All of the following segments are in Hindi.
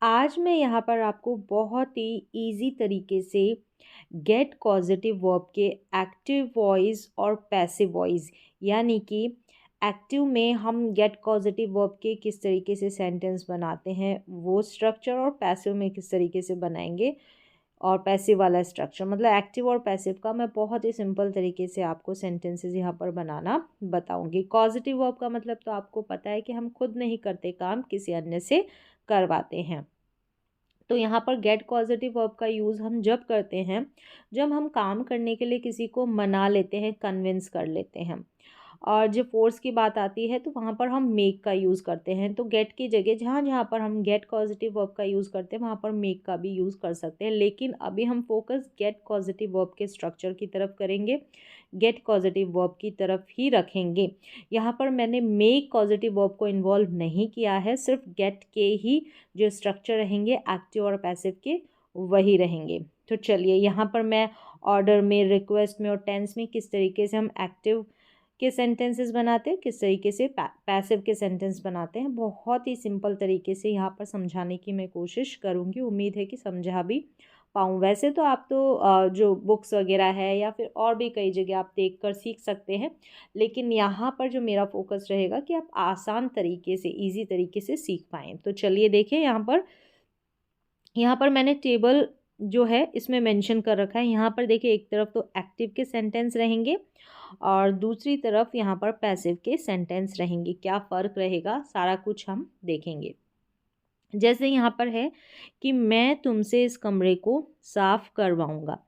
आज मैं यहाँ पर आपको बहुत ही इजी तरीके से गेट कॉजेटिव वर्ब के एक्टिव वॉइस और पैसिव वॉइस यानी कि एक्टिव में हम गेट कॉजेटिव वर्ब के किस तरीके से सेंटेंस बनाते हैं वो स्ट्रक्चर, और पैसिव में किस तरीके से बनाएंगे और पैसिव वाला स्ट्रक्चर, मतलब एक्टिव और पैसिव का मैं बहुत ही सिंपल तरीके से आपको सेंटेंसेस यहाँ पर बनाना बताऊंगी। पॉजिटिव वर्ब का मतलब तो आपको पता है कि हम खुद नहीं करते काम, किसी अन्य से करवाते हैं। तो यहाँ पर गेट पॉजिटिव वर्ब का यूज़ हम जब करते हैं जब हम काम करने के लिए किसी को मना लेते हैं, कन्विंस कर लेते हैं। और जब फोर्स की बात आती है तो वहाँ पर हम मेक का यूज़ करते हैं। तो गेट की जगह जहाँ जहाँ पर हम गेट पॉजिटिव वर्ब का यूज़ करते हैं वहाँ पर मेक का भी यूज़ कर सकते हैं, लेकिन अभी हम फोकस गेट पॉजिटिव वर्ब के स्ट्रक्चर की तरफ करेंगे, गेट पॉजिटिव वर्ब की तरफ ही रखेंगे। यहाँ पर मैंने मेक पॉजिटिव वर्ब को इन्वॉल्व नहीं किया है, सिर्फ गेट के ही जो स्ट्रक्चर रहेंगे एक्टिव और पैसिव के वही रहेंगे। तो चलिए यहाँ पर मैं ऑर्डर में, रिक्वेस्ट में और टेंस में किस तरीके से हम एक्टिव के सेंटेंसेस बनाते हैं, किस तरीके से पैसिव के सेंटेंस बनाते हैं, बहुत ही सिंपल तरीके से यहाँ पर समझाने की मैं कोशिश करूँगी। उम्मीद है कि समझा भी पाऊँ। वैसे तो आप तो जो बुक्स वगैरह है या फिर और भी कई जगह आप देख कर सीख सकते हैं, लेकिन यहाँ पर जो मेरा फोकस रहेगा कि आप आसान तरीके से, ईजी तरीके से सीख पाएँ। तो चलिए देखिए, यहाँ पर मैंने टेबल जो है इसमें मेंशन कर रखा है। यहाँ पर देखिए, एक तरफ तो एक्टिव के सेंटेंस रहेंगे और दूसरी तरफ यहाँ पर पैसिव के सेंटेंस रहेंगे। क्या फ़र्क रहेगा सारा कुछ हम देखेंगे। जैसे यहाँ पर है कि मैं तुमसे इस कमरे को साफ करवाऊँगा,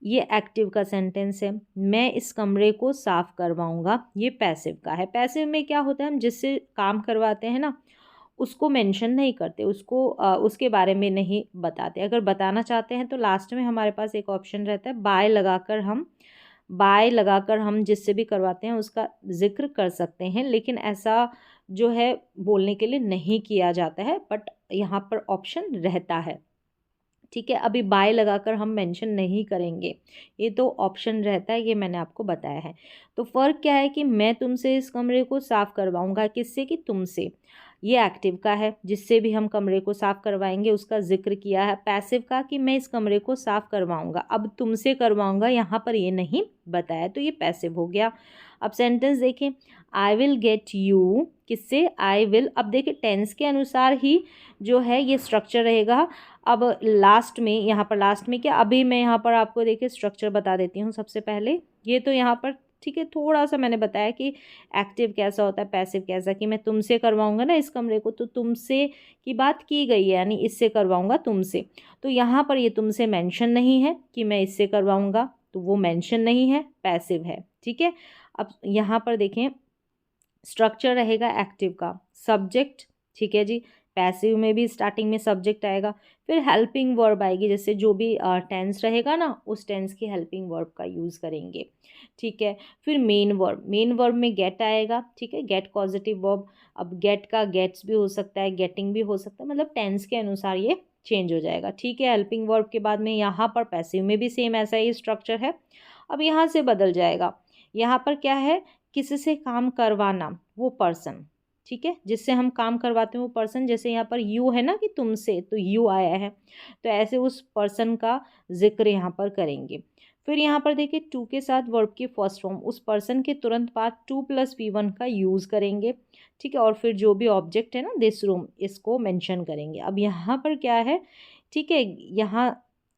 ये एक्टिव का सेंटेंस है। मैं इस कमरे को साफ करवाऊँगा, ये पैसिव का है। पैसिव में क्या होता है, हम जिससे काम करवाते हैं ना उसको मेंशन नहीं करते, उसको उसके बारे में नहीं बताते। अगर बताना चाहते हैं तो लास्ट में हमारे पास एक ऑप्शन रहता है, बाय लगाकर हम जिससे भी करवाते हैं उसका जिक्र कर सकते हैं, लेकिन ऐसा जो है बोलने के लिए नहीं किया जाता है, बट यहाँ पर ऑप्शन रहता है। ठीक है, अभी बाय लगाकर हम मेंशन नहीं करेंगे, ये तो ऑप्शन रहता है, ये मैंने आपको बताया है। तो फ़र्क क्या है कि मैं तुमसे इस कमरे को साफ़ करवाऊंगा, किससे कि तुमसे, ये एक्टिव का है, जिससे भी हम कमरे को साफ़ करवाएंगे उसका जिक्र किया है। पैसिव का कि मैं इस कमरे को साफ़ करवाऊंगा, अब तुमसे करवाऊंगा यहाँ पर ये नहीं बताया, तो ये पैसिव हो गया। अब सेंटेंस देखें, आई विल गेट यू, किससे, आई विल। अब देखिए टेंस के अनुसार ही जो है ये स्ट्रक्चर रहेगा। अब लास्ट में, यहाँ पर लास्ट में क्या, अभी मैं यहाँ पर आपको देखिए स्ट्रक्चर बता देती हूँ। सबसे पहले ये तो यहाँ पर ठीक है, थोड़ा सा मैंने बताया कि एक्टिव कैसा होता है, पैसिव कैसा, कि मैं तुमसे करवाऊंगा ना इस कमरे को, तो तुमसे की बात की गई है, यानी इससे करवाऊंगा तुमसे। तो यहाँ पर ये तुमसे मेंशन नहीं है कि मैं इससे करवाऊंगा, तो वो मेंशन नहीं है, पैसिव है। ठीक है, अब यहाँ पर देखें स्ट्रक्चर रहेगा एक्टिव का, सब्जेक्ट, ठीक है जी। पैसिव में भी स्टार्टिंग में सब्जेक्ट आएगा, फिर हेल्पिंग वर्ब आएगी, जैसे जो भी टेंस रहेगा ना उस टेंस की हेल्पिंग वर्ब का यूज़ करेंगे। ठीक है, फिर मेन वर्ब में गेट आएगा। ठीक है, गेट पॉजिटिव वर्ब। अब गेट का गेट्स भी हो सकता है, गेटिंग भी हो सकता है, मतलब टेंस के अनुसार ये चेंज हो जाएगा। ठीक है, हेल्पिंग वर्ब के बाद में यहाँ पर पैसिव में भी सेम ऐसा ही स्ट्रक्चर है। अब यहाँ से बदल जाएगा, यहाँ पर क्या है, किसी से काम करवाना, वो पर्सन, ठीक है, जिससे हम काम करवाते हैं वो पर्सन। जैसे यहाँ पर यू है ना कि तुमसे, तो यू आया है, तो ऐसे उस पर्सन का जिक्र यहाँ पर करेंगे। फिर यहाँ पर देखिए टू के साथ वर्ब की फर्स्ट फॉर्म, उस पर्सन के तुरंत बाद टू प्लस V1 का यूज़ करेंगे। ठीक है, और फिर जो भी ऑब्जेक्ट है ना, दिस रूम, इसको मेंशन करेंगे। अब यहाँ पर क्या है, ठीक है, यहाँ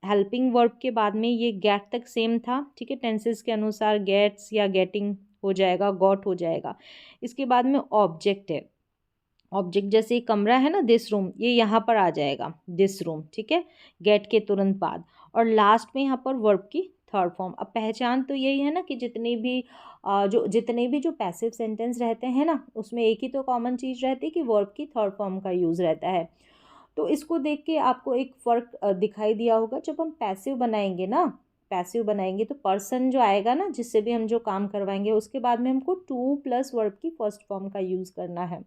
हेल्पिंग वर्ब के बाद में ये गेट तक सेम था। ठीक है, टेंसेस के अनुसार गेट्स या गेटिंग हो जाएगा, गॉट हो जाएगा। इसके बाद में ऑब्जेक्ट है, ऑब्जेक्ट जैसे कमरा है ना, दिस रूम, ये यहाँ पर आ जाएगा, दिस रूम। ठीक है, गेट के तुरंत बाद, और लास्ट में यहाँ पर वर्ब की थर्ड फॉर्म। अब पहचान तो यही है ना कि जितने भी जो पैसिव सेंटेंस रहते हैं ना उसमें एक ही तो कॉमन चीज़ रहती है कि वर्ब की थर्ड फॉर्म का यूज़ रहता है। तो इसको देख के आपको एक फ़र्क दिखाई दिया होगा। जब हम पैसिव बनाएंगे तो पर्सन जो आएगा ना, जिससे भी हम जो काम करवाएंगे, उसके बाद में हमको टू प्लस वर्ब की फर्स्ट फॉर्म का यूज़ करना है।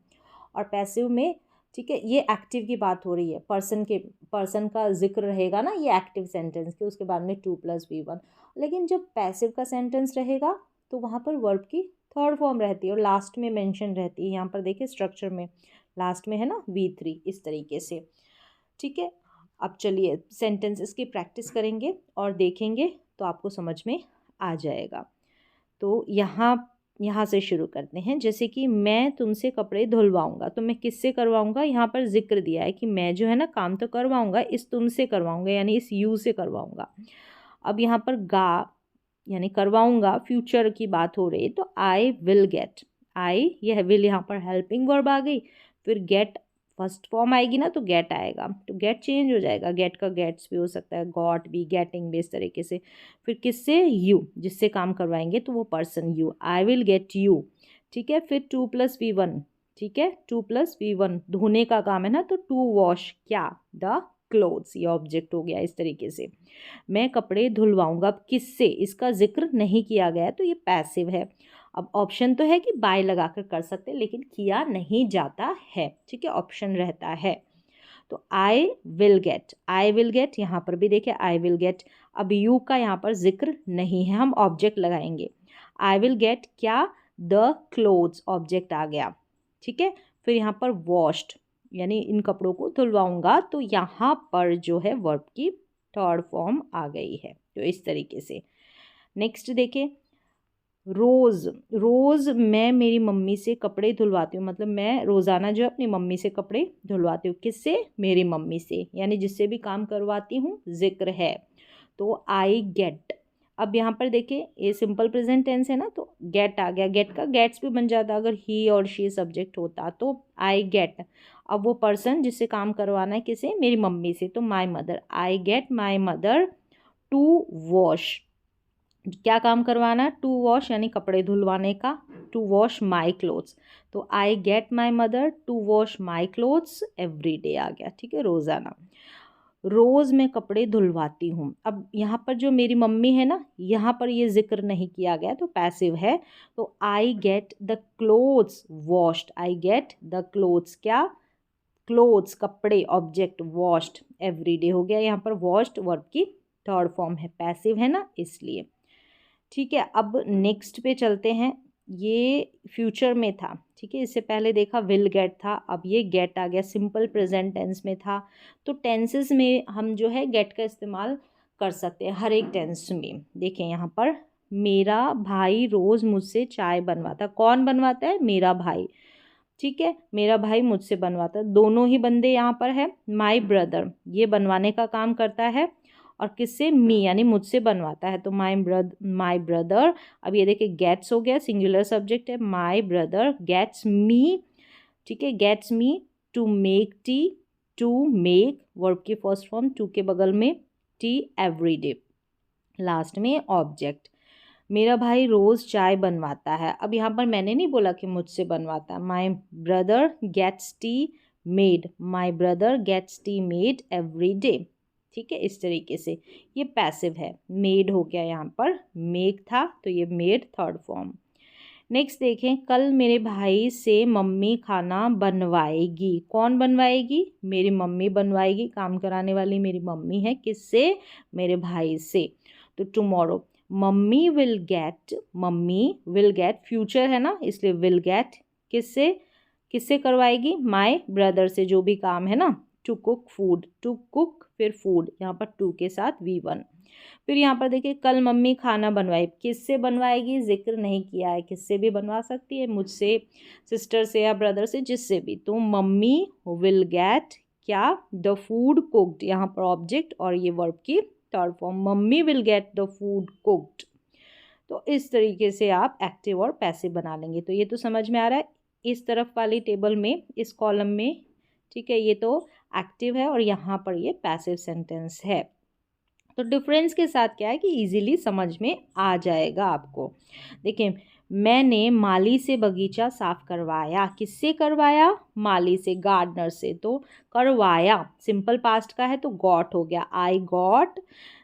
और पैसिव में, ठीक है, ये एक्टिव की बात हो रही है, पर्सन का जिक्र रहेगा ना ये एक्टिव सेंटेंस के, उसके बाद में टू प्लस V1। लेकिन जब पैसिव का सेंटेंस रहेगा तो वहाँ पर वर्ब की थर्ड फॉर्म रहती है और लास्ट में मेंशन रहती है। यहाँ पर देखिए स्ट्रक्चर में लास्ट में है ना V3, इस तरीके से। ठीक है, अब चलिए सेंटेंसेस की प्रैक्टिस करेंगे और देखेंगे तो आपको समझ में आ जाएगा। तो यहाँ से शुरू करते हैं। जैसे कि मैं तुमसे कपड़े धुलवाऊंगा, तो मैं किससे करवाऊंगा, यहाँ पर जिक्र दिया है कि मैं जो है ना काम तो करवाऊंगा, इस तुमसे करवाऊंगा यानी इस यू से करवाऊंगा। अब यहाँ पर गा यानी करवाऊंगा फ्यूचर की बात हो रही, तो आई विल गेट, आई यह विल यहाँ पर हेल्पिंग वर्ब आ गई, फिर गेट फर्स्ट फॉर्म आएगी ना तो गेट आएगा, तो गेट चेंज हो जाएगा, गेट का गेट्स भी हो सकता है, गॉट भी, गेटिंग भी, इस तरीके से। फिर किससे, यू, जिससे काम करवाएंगे तो वो person you, I will get you. ठीक है, फिर 2+V1, ठीक है 2+V1 धोने का काम है ना, तो टू वॉश क्या, द क्लोथ्स, ये ऑब्जेक्ट हो गया इस तरीके से। मैं कपड़े धुलवाऊंगा, अब किससे, इसका जिक्र नहीं किया गया तो ये पैसिव है। अब ऑप्शन तो है कि बाय लगाकर कर सकते हैं लेकिन किया नहीं जाता है, ठीक है, ऑप्शन रहता है। तो आई विल गेट यहाँ पर भी देखिए आई विल गेट, अब यू का यहाँ पर जिक्र नहीं है, हम ऑब्जेक्ट लगाएंगे। आई विल गेट क्या, द क्लोथ्स, ऑब्जेक्ट आ गया, ठीक है। फिर यहाँ पर वॉश्ड यानी इन कपड़ों को धुलवाऊंगा, तो यहाँ पर जो है वर्ब की थर्ड फॉर्म आ गई है, तो इस तरीके से। नेक्स्ट देखिए, रोज़ मैं मेरी मम्मी से कपड़े धुलवाती हूँ, मतलब मैं रोज़ाना जो अपनी मम्मी से कपड़े धुलवाती हूँ, किससे, मेरी मम्मी से, यानी जिससे भी काम करवाती हूँ जिक्र है, तो आई गेट। अब यहाँ पर देखिए ये सिंपल प्रेजेंट टेंस है ना, तो गेट आ गया, गेट का गेट्स भी बन जाता अगर ही और शी सब्जेक्ट होता, तो आई गेट। अब वो पर्सन जिससे काम करवाना है किसे, मेरी मम्मी से, तो my mother, I get my mother to wash, क्या काम करवाना, टू वॉश यानी कपड़े धुलवाने का, टू वॉश माई क्लोथ्स, तो I get my mother to wash my clothes every day आ गया, ठीक है, रोज़ाना। रोज़ मैं कपड़े धुलवाती हूँ, अब यहाँ पर जो मेरी मम्मी है ना, यहाँ पर ये जिक्र नहीं किया गया तो पैसिव है, तो I get the clothes washed, I get the clothes क्या, क्लोथ्स कपड़े, ऑब्जेक्ट वॉश्ड एवरी डे हो गया, यहाँ पर वॉश्ड वर्ब की थर्ड फॉर्म है, पैसिव है ना इसलिए। ठीक है, अब नेक्स्ट पे चलते हैं, ये फ्यूचर में था, ठीक है, इससे पहले देखा विल गेट था, अब ये गेट आ गया, सिंपल प्रेजेंट टेंस में था, तो टेंसेस में हम जो है गेट का इस्तेमाल कर सकते हैं हर एक टेंस में। देखें यहाँ पर, मेरा भाई रोज़ मुझसे चाय बनवाता, कौन बनवाता है, मेरा भाई, ठीक है, मेरा भाई मुझसे बनवाता है, दोनों ही बंदे यहाँ पर है, माई ब्रदर ये बनवाने का काम करता है, और किससे, मी यानी मुझसे बनवाता है, तो माई ब्रदर, अब ये देखिए गेट्स हो गया, सिंगुलर सब्जेक्ट है, माई ब्रदर गेट्स मी, ठीक है, gets me to make tea, to make verb की फर्स्ट फॉर्म, टू के बगल में टी एवरी डे, लास्ट में ऑब्जेक्ट। मेरा भाई रोज़ चाय बनवाता है, अब यहाँ पर मैंने नहीं बोला कि मुझसे बनवाता है, my brother gets tea made, my brother gets tea made every day, ठीक है, इस तरीके से। ये पैसिव है, मेड हो गया, यहाँ पर मेक था तो ये मेड थर्ड फॉर्म। नेक्स्ट देखें, कल मेरे भाई से मम्मी खाना बनवाएगी, कौन बनवाएगी, मेरी मम्मी बनवाएगी, काम कराने वाली मेरी मम्मी है, किससे, मेरे भाई से, तो tomorrow mummy will get future है ना इसलिए विल गेट किससे, किससे करवाएगी, माई ब्रदर से, जो भी काम है ना, to cook food, to cook फिर फूड, यहाँ पर टू के साथ V1। फिर यहाँ पर देखिए, कल मम्मी खाना बनवाई, किससे बनवाएगी, जिक्र नहीं किया है, किससे भी बनवा सकती है, मुझसे, सिस्टर से या ब्रदर से, जिससे भी, तो मम्मी विल गेट क्या, द फूड कुक्ड, यहाँ पर ऑब्जेक्ट और ये वर्ब की third form, mummy will get the food cooked. तो इस तरीके से आप एक्टिव और पैसिव बना लेंगे। तो ये तो समझ में आ रहा है, इस तरफ वाली टेबल में, इस कॉलम में, ठीक है, ये तो एक्टिव है और यहाँ पर ये पैसिव सेंटेंस है। तो डिफरेंस के साथ क्या है कि इजीली समझ में आ जाएगा आपको। देखिए, मैंने माली से बगीचा साफ करवाया, किससे करवाया, माली से, गार्डनर से, तो करवाया सिंपल पास्ट का है तो गॉट हो गया, I got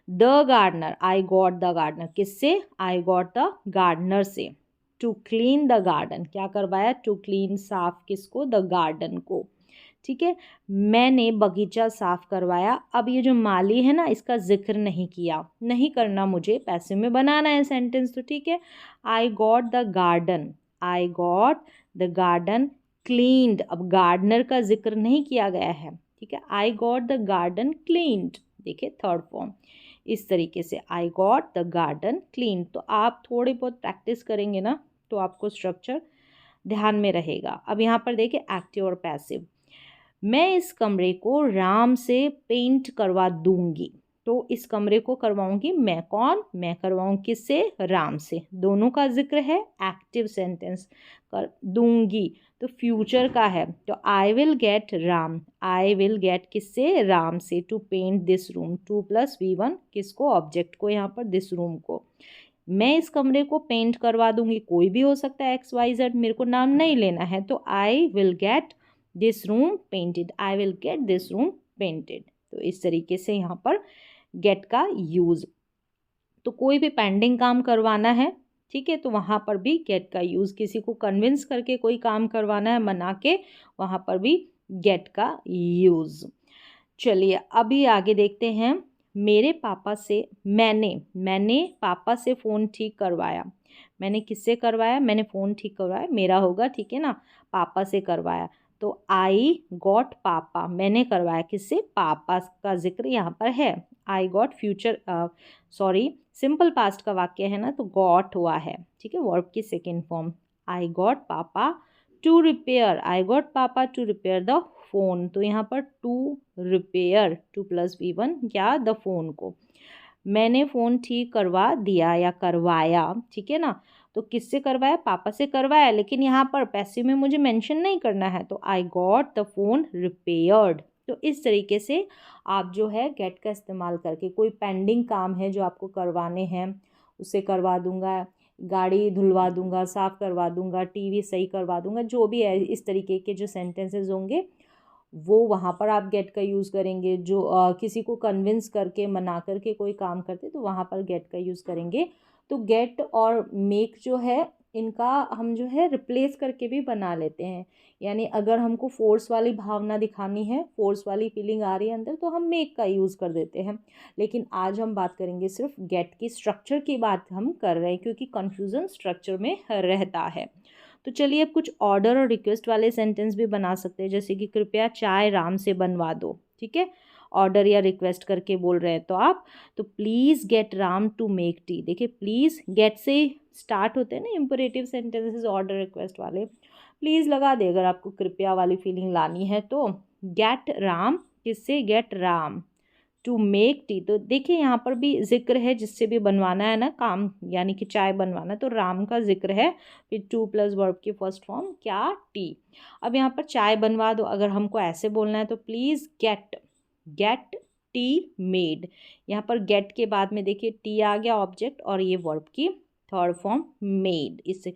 the gardener, I got the gardener, किससे, आई गॉट द गार्डनर से। टू क्लीन द गार्डन, क्या करवाया, टू क्लीन, साफ किसको, द गार्डन को, ठीक है। मैंने बगीचा साफ करवाया, अब ये जो माली है ना इसका जिक्र नहीं किया, नहीं करना मुझे, पैसे में बनाना है सेंटेंस, तो ठीक है, आई गॉट द गार्डन, क्लीन्ड, अब गार्डनर का जिक्र नहीं किया गया है, ठीक है। आई गॉट द गार्डन क्लीन्ड, देखिए थर्ड फॉर्म इस तरीके से, आई गॉट द गार्डन क्लीन। तो आप थोड़ी बहुत प्रैक्टिस करेंगे ना तो आपको स्ट्रक्चर ध्यान में रहेगा। अब यहाँ पर देखिए एक्टिव और पैसिव, मैं इस कमरे को राम से पेंट करवा दूंगी। तो इस कमरे को करवाऊंगी मैं, कौन, मैं करवाऊँ किससे, राम से। दोनों का जिक्र है, एक्टिव सेंटेंस, कर दूंगी तो फ्यूचर का है। तो I will get Ram, I will get किससे, राम से, to paint this room, 2+V1 किसको, ऑब्जेक्ट को, यहाँ पर दिस रूम को। मैं इस कमरे को पेंट करवा दूंगी, कोई भी हो सकता है XYZ, मेरे को नाम नहीं लेना है। तो I will get this room painted, I will get this room painted. तो इस तरीके से यहाँ पर गेट का यूज़। तो कोई भी पेंडिंग काम करवाना है, ठीक है, तो वहाँ पर भी गेट का यूज़, किसी को कन्विंस करके कोई काम करवाना है मना के, वहाँ पर भी गेट का यूज़। चलिए अभी आगे देखते हैं। मेरे पापा से, मैंने पापा से फ़ोन ठीक करवाया। मैंने किससे करवाया, मैंने फ़ोन ठीक करवाया, मेरा होगा, ठीक है ना, पापा से करवाया। तो आई गॉट पापा, मैंने करवाया किससे, पापा का जिक्र यहाँ पर है। I got future, sorry simple past का वाक्य है ना, तो गॉट हुआ है, ठीक है, वर्ब की सेकेंड फॉर्म। आई गॉट पापा टू रिपेयर, आई गॉट पापा टू रिपेयर द फ़ोन। तो यहाँ पर टू रिपेयर, 2+V1 क्या, द फ़ोन को, मैंने फ़ोन ठीक करवा दिया या करवाया, ठीक है ना। तो किससे करवाया, पापा से करवाया, लेकिन यहाँ पर पैसिव में मुझे मेंशन नहीं करना है, तो आई गॉट द फ़ोन रिपेयर्ड। तो इस तरीके से आप जो है गेट का इस्तेमाल करके, कोई पेंडिंग काम है जो आपको करवाने हैं, उसे करवा दूंगा, गाड़ी धुलवा दूंगा, साफ़ करवा दूंगा, टीवी सही करवा दूंगा, जो भी है इस तरीके के जो सेंटेंसेस होंगे वो वहाँ पर आप गेट का यूज़ करेंगे। जो किसी को कन्विंस करके मना करके कोई काम करते तो वहाँ पर गेट का यूज़ करेंगे। तो गेट और मेक जो है इनका हम जो है रिप्लेस करके भी बना लेते हैं। यानी अगर हमको फोर्स वाली भावना दिखानी है, फोर्स वाली फीलिंग आ रही है अंदर, तो हम मेक का यूज़ कर देते हैं। लेकिन आज हम बात करेंगे सिर्फ गेट की स्ट्रक्चर की बात हम कर रहे हैं, क्योंकि कन्फ्यूज़न स्ट्रक्चर में रहता है। तो चलिए अब कुछ ऑर्डर और रिक्वेस्ट वाले सेंटेंस भी बना सकते हैं, जैसे कि कृपया चाय राम से बनवा दो, ठीक है, ऑर्डर या रिक्वेस्ट करके बोल रहे हैं तो आप, तो please get Ram to make tea. देखिए प्लीज़ गेट से स्टार्ट होते हैं ना इम्परेटिव सेंटेंसेस ऑर्डर रिक्वेस्ट वाले, प्लीज़ लगा दे अगर आपको कृपया वाली फीलिंग लानी है तो। गेट राम किससे, get Ram to make tea. तो देखिए यहाँ पर भी जिक्र है, जिससे भी बनवाना है ना काम, यानी कि चाय बनवाना, तो राम का जिक्र है, फिर 2+ वर्ब की फर्स्ट फॉर्म क्या, टी। अब यहाँ पर चाय बनवा दो, अगर हमको ऐसे बोलना है तो प्लीज़ गेट टी मेड। यहाँ पर गेट के बाद में देखिए टी आ गया ऑब्जेक्ट, और ये वर्ब की थर्ड फॉर्म मेड, इससे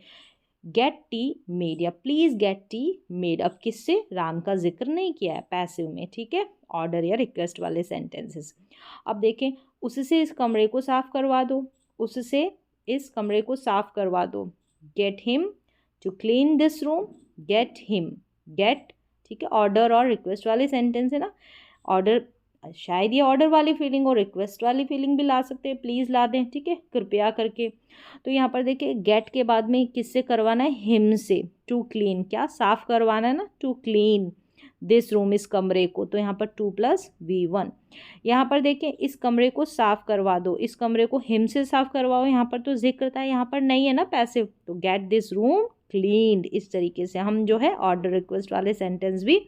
गेट टी मेड या प्लीज़ गेट टी मेड। अब किससे, राम का जिक्र नहीं किया है पैसिव में, ठीक है, ऑर्डर या रिक्वेस्ट वाले सेंटेंसेस। अब देखें, उससे इस कमरे को साफ़ करवा दो, उससे इस कमरे को साफ़ करवा दो, get him to clean this room, get him, get, ठीक है, ऑर्डर और रिक्वेस्ट वाले सेंटेंस है ना। ऑर्डर, शायद ये ऑर्डर वाली फीलिंग और रिक्वेस्ट वाली फीलिंग भी ला सकते हैं, प्लीज़ ला दें, ठीक है, कृपया करके। तो यहाँ पर देखिए गेट के बाद में किससे करवाना है, हिम से, टू क्लीन, क्या साफ़ करवाना है ना, टू क्लीन दिस रूम, इस कमरे को, तो यहाँ पर 2+V1। यहाँ पर देखिए इस कमरे को साफ़ करवा दो, इस कमरे को हिम से साफ़ करवाओ, यहाँ पर तो जिक्र था, यहाँ पर नहीं है ना पैसिव, तो गेट दिस रूम क्लीन्ड। इस तरीके से हम जो है ऑर्डर रिक्वेस्ट वाले सेंटेंस भी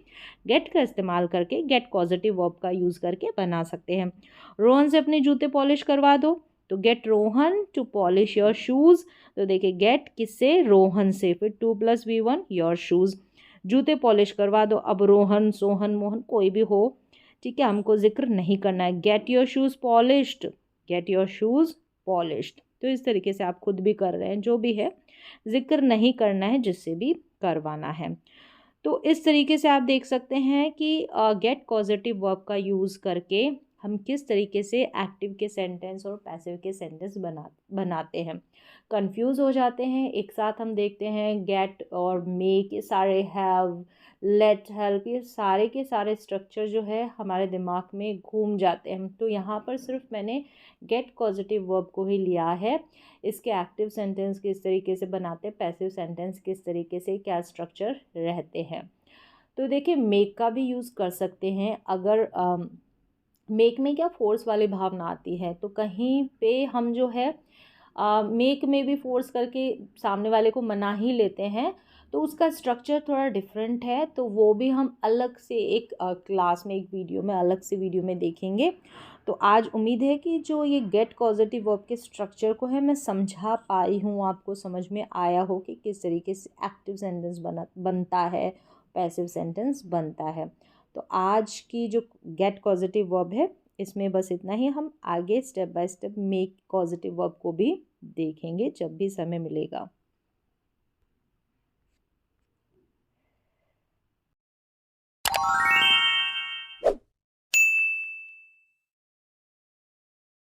गेट का इस्तेमाल करके, गेट पॉजिटिव वर्ब का यूज़ करके बना सकते हैं। रोहन से अपने जूते पॉलिश करवा दो, तो get Rohan to polish your shoes. तो देखिए गेट किससे, रोहन से, फिर 2+V1 योर शूज़, जूते पॉलिश करवा दो। अब रोहन, सोहन, मोहन कोई भी हो, ठीक है, हमको जिक्र नहीं करना है। Get your shoes polished, get your shoes polished. तो इस तरीके से आप खुद भी कर रहे हैं, जो भी है जिक्र नहीं करना है, जिससे भी करवाना है। तो इस तरीके से आप देख सकते हैं कि गेट पॉजिटिव वर्ब का यूज़ करके हम किस तरीके से एक्टिव के सेंटेंस और पैसिव के सेंटेंस बनाते हैं। कंफ्यूज हो जाते हैं, एक साथ हम देखते हैं गेट और मेक, ये सारे हैव, लेट, हेल्प, ये सारे के सारे स्ट्रक्चर जो है हमारे दिमाग में घूम जाते हैं। तो यहाँ पर सिर्फ मैंने गेट पॉजिटिव वर्ब को ही लिया है। इसके एक्टिव सेंटेंस किस तरीके से बनाते हैं, पैसिव सेंटेंस किस तरीके से, क्या स्ट्रक्चर रहते हैं। तो देखिए मेक का भी यूज़ कर सकते हैं। अगर मेक में क्या फ़ोर्स वाली भावना आती है, तो कहीं पे हम जो है मेक में भी फ़ोर्स करके सामने वाले को मना ही लेते हैं, तो उसका स्ट्रक्चर थोड़ा डिफरेंट है। तो वो भी हम अलग से एक क्लास में, एक वीडियो में, अलग से वीडियो में देखेंगे। तो आज उम्मीद है कि जो ये गेट कॉजेटिव वर्ब के स्ट्रक्चर को है मैं समझा पाई हूँ, आपको समझ में आया हो कि किस तरीके से एक्टिव सेंटेंस बनता है, पैसिव सेंटेंस बनता है। तो आज की जो गेट कॉजेटिव वर्ब है इसमें बस इतना ही। हम आगे step by step make causative verb को भी देखेंगे जब भी समय मिलेगा।